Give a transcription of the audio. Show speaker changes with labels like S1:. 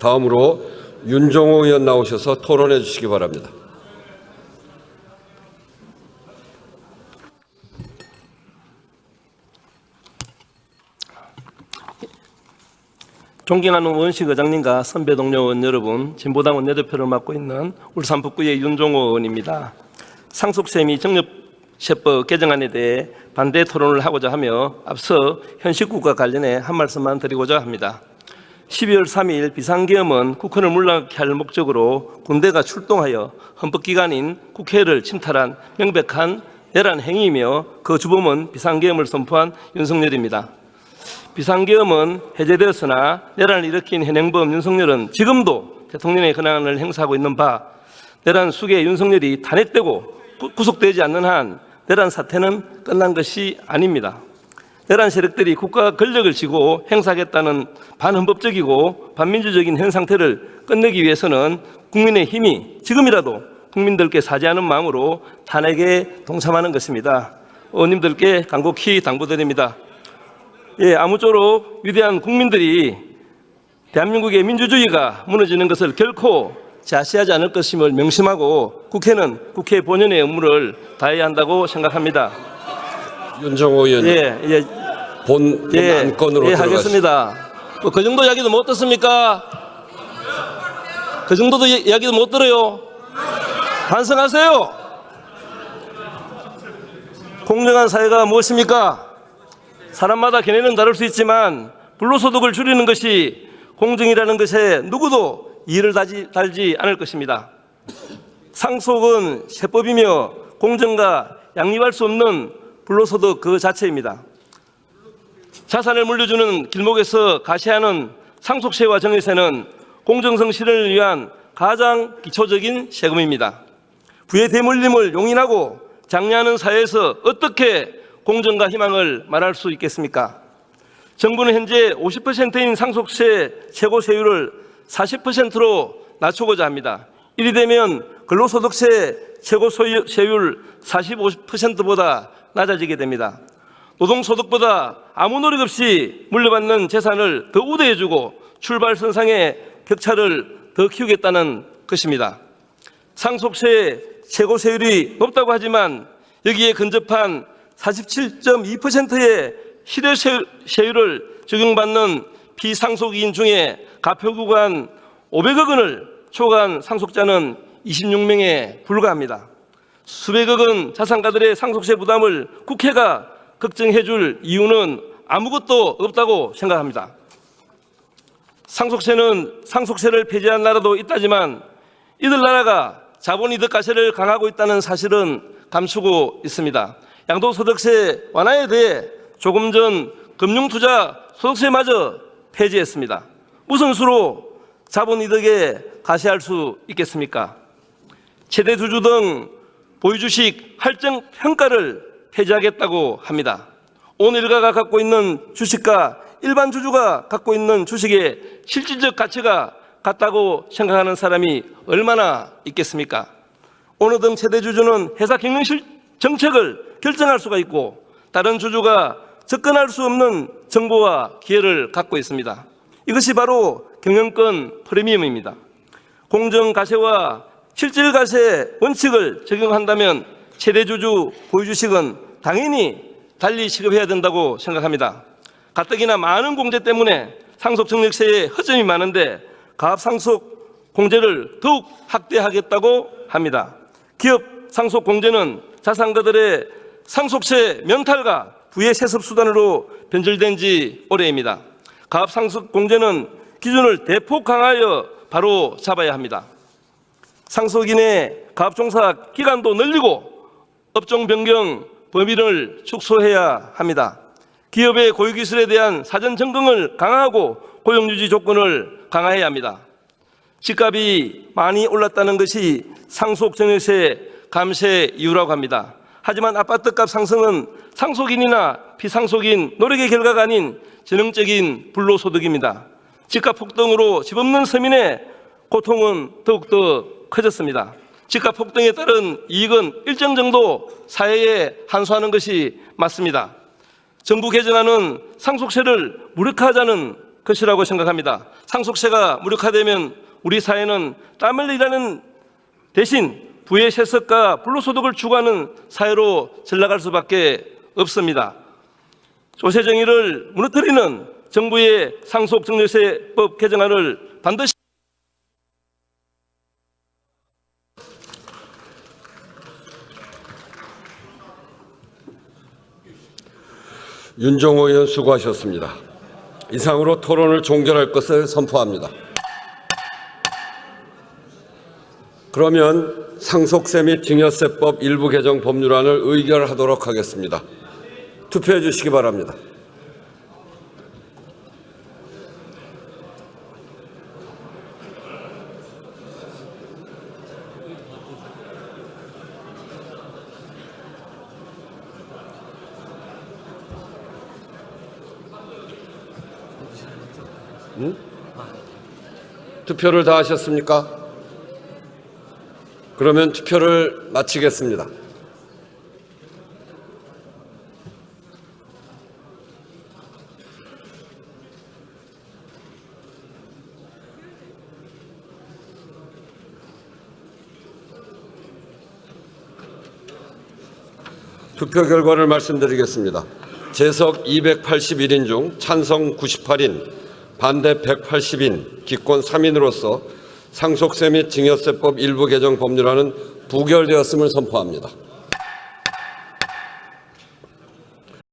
S1: 다음으로 윤종호 의원 나오셔서 토론해 주시기 바랍니다.
S2: 존경하는 원식 의장님과 선배 동료 의원 여러분, 진보당 원내대표를 맡고 있는 울산 북구의 윤종호 의원입니다. 상속세 및 정립세법 개정안에 대해 반대 토론을 하고자 하며 앞서 현실국과 관련해 한 말씀만 드리고자 합니다. 12월 3일 비상계엄은 국헌을 물러나게 할 목적으로 군대가 출동하여 헌법기관인 국회를 침탈한 명백한 내란 행위이며 그 주범은 비상계엄을 선포한 윤석열입니다. 비상계엄은 해제되었으나 내란을 일으킨 현행범 윤석열은 지금도 대통령의 권한을 행사하고 있는 바 내란 수괴 윤석열이 탄핵되고 구속되지 않는 한 내란 사태는 끝난 것이 아닙니다. 내란 세력들이 국가 권력을 쥐고 행사하겠다는 반헌법적이고 반민주적인 현 상태를 끝내기 위해서는 국민의힘이 지금이라도 국민들께 사죄하는 마음으로 탄핵에 동참하는 것입니다. 의원님들께 간곡히 당부드립니다. 아무쪼록 위대한 국민들이 대한민국의 민주주의가 무너지는 것을 결코 자시하지 않을 것임을 명심하고 국회는 국회 본연의 업무를 다해야 한다고 생각합니다.
S1: 윤종호 의원, 본 안건으로
S2: 하겠습니다. 그 정도 이야기도 못 듣습니까? 그 정도도 이야기도 못 들어요. 반성하세요. 공정한 사회가 무엇입니까? 사람마다 견해는 다를 수 있지만 불로소득을 줄이는 것이 공정이라는 것에 누구도 이의를 달지 않을 것입니다. 상속은 세법이며 공정과 양립할 수 없는 불로소득 그 자체입니다. 자산을 물려주는 길목에서 가시하는 상속세와 정리세는 공정성 실현을 위한 가장 기초적인 세금입니다. 부의 대물림을 용인하고 장려하는 사회에서 어떻게 공정과 희망을 말할 수 있겠습니까? 정부는 현재 50%인 상속세 최고 세율을 40%로 낮추고자 합니다. 이리 되면 근로소득세 최고 세율 45%보다 낮아지게 됩니다. 노동소득보다 아무 노력 없이 물려받는 재산을 더 우대해주고 출발선상의 격차를 더 키우겠다는 것입니다. 상속세 최고 세율이 높다고 하지만 여기에 근접한 47.2%의 실효세율을 적용받는 비상속인 중에 가표구간 500억 원을 초과한 상속자는 26명에 불과합니다. 수백억 원 자산가들의 상속세 부담을 국회가 걱정해 줄 이유는 아무것도 없다고 생각합니다. 상속세를 폐지한 나라도 있다지만 이들 나라가 자본이득 과세를 강화하고 있다는 사실은 감추고 있습니다. 양도소득세 완화에 대해 조금 전 금융투자 소득세마저 폐지했습니다. 무슨 수로 자본이득에 과세할 수 있겠습니까? 최대 주주 등 보유주식 할증 평가를 폐지하겠다고 합니다. 온 일가가 갖고 있는 주식과 일반 주주가 갖고 있는 주식의 실질적 가치가 같다고 생각하는 사람이 얼마나 있겠습니까? 어느 등 최대 주주는 회사 경영 정책을 결정할 수가 있고 다른 주주가 접근할 수 없는 정보와 기회를 갖고 있습니다. 이것이 바로 경영권 프리미엄입니다. 공정가세와 실질가세 원칙을 적용한다면 최대 주주 보유주식은 당연히 달리 취급해야 된다고 생각합니다. 가뜩이나 많은 공제 때문에 상속정력세에 허점이 많은데 가압상속 공제를 더욱 확대하겠다고 합니다. 기업 상속공제는 자산가들의 상속세 면탈과 부의 세습 수단으로 변질된 지 오래입니다. 가압상속공제는 기준을 대폭 강화하여 바로 잡아야 합니다. 상속인의 가압종사 기간도 늘리고 업종 변경 범위를 축소해야 합니다. 기업의 고유기술에 대한 사전 점검을 강화하고 고용유지 조건을 강화해야 합니다. 집값이 많이 올랐다는 것이 상속정력세 감세 이유라고 합니다. 하지만 아파트값 상승은 상속인이나 비상속인 노력의 결과가 아닌 전형적인 불로소득입니다. 집값 폭등으로 집 없는 서민의 고통은 더욱더 커졌습니다. 집값 폭등에 따른 이익은 일정 정도 사회에 환수하는 것이 맞습니다. 정부 개정안은 상속세를 무력화하자는 것이라고 생각합니다. 상속세가 무력화되면 우리 사회는 땀을 일하는 대신 부의 세습과 불로소득을 추구하는 사회로 전락할 수밖에 없습니다. 조세정의를 무너뜨리는 정부의 상속증여세법 개정안을 반드시
S1: 윤정호 의원 수고하셨습니다. 이상으로 토론을 종결할 것을 선포합니다. 그러면 상속세 및 증여세법 일부 개정 법률안을 의결하도록 하겠습니다. 투표해 주시기 바랍니다. 투표를 다 하셨습니까? 그러면 투표를 마치겠습니다. 투표 결과를 말씀드리겠습니다. 재석 281인 중 찬성 98인, 반대 180인, 기권 3인으로서 상속세 및 증여세법 일부 개정 법률안은 부결되었음을 선포합니다.